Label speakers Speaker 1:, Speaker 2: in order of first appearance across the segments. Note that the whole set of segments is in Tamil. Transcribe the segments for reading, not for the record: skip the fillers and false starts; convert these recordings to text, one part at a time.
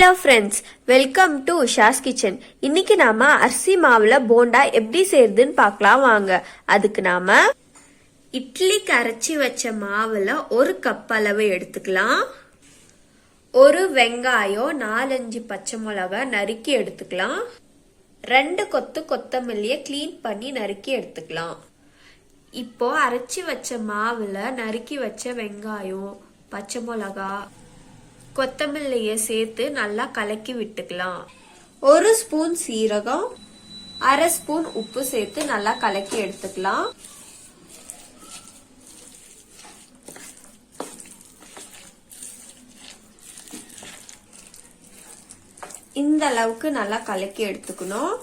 Speaker 1: Hello friends, welcome to Usha's kitchen. இன்னைக்கு நாம அரிசி மாவுல போண்டா எப்படி செய்யறதுன்னு பார்க்கலாம் வாங்க. அதுக்கு நாம இட்லிக்கு அரைச்சி வச்ச மாவுல 1 கப் அளவு எடுத்துக்கலாம். ஒரு வெங்காயம், 4-5 பச்சை மிளகாய் நறுக்கி எடுத்துக்கலாம். 2 கொத்து கொத்தமல்லியை கிளீன் பண்ணி நறுக்கி எடுத்துக்கலாம். இப்போ அரைச்சி வச்ச மாவுல நறுக்கி வச்ச வெங்காயம், பச்சை மிளகாய், கொத்தமல்லியை சேர்த்து நல்லா கலக்கி விட்டுக்கலாம். 1 ஸ்பூன் சீரகம், 1/2 ஸ்பூன் உப்பு சேர்த்து நல்லா கலக்கி எடுத்துக்கலாம். இந்த அளவுக்கு நல்லா கலக்கி எடுத்துக்கணும்.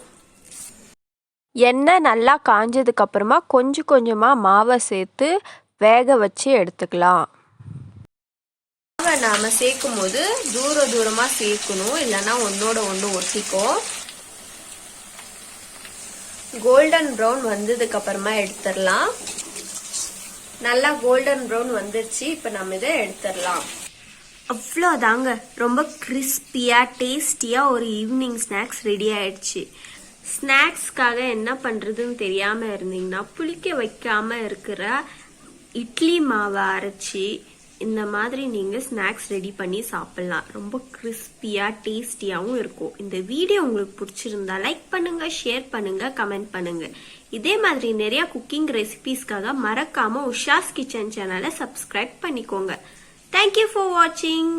Speaker 2: எண்ணெய் நல்லா காஞ்சதுக்கு அப்புறமா கொஞ்சம் கொஞ்சமா மாவை சேர்த்து வேக வச்சு எடுத்துக்கலாம்.
Speaker 1: நாம சேர்க்கும் போது தூரமா சேர்க்கணும், இல்லைன்னா ஒன்னோட ஒன்று ஒட்டிக்கும். கோல்டன் ப்ரௌன் வந்ததுக்கு அப்புறமா எடுத்துடலாம். நல்லா கோல்டன் ப்ரௌன் வந்துருச்சு. இப்ப நம்ம இதை எடுத்துடலாம். அவ்வளோதாங்க, ரொம்ப கிறிஸ்பியா டேஸ்டியா ஒரு ஈவினிங் ஸ்நாக்ஸ் ரெடி ஆயிடுச்சு. ஸ்நாக்ஸ்க்காக என்ன பண்றதுன்னு தெரியாம இருந்தீங்கன்னா புளிக்க வைக்காம இருக்கிற இட்லி மாவை அரைச்சி இந்த மாதிரி நீங்கள் ஸ்நாக்ஸ் ரெடி பண்ணி சாப்பிட்லாம். ரொம்ப கிறிஸ்பியாக டேஸ்டியாகவும் இருக்கும். இந்த வீடியோ உங்களுக்கு பிடிச்சிருந்தா லைக் பண்ணுங்கள், ஷேர் பண்ணுங்கள், கமெண்ட் பண்ணுங்கள். இதே மாதிரி நிறையா குக்கிங் ரெசிபீஸ்க்காக மறக்காமல் உஷாஸ் கிச்சன் சேனலை சப்ஸ்கிரைப் பண்ணிக்கோங்க. தேங்க்யூ ஃபார் வாட்சிங்.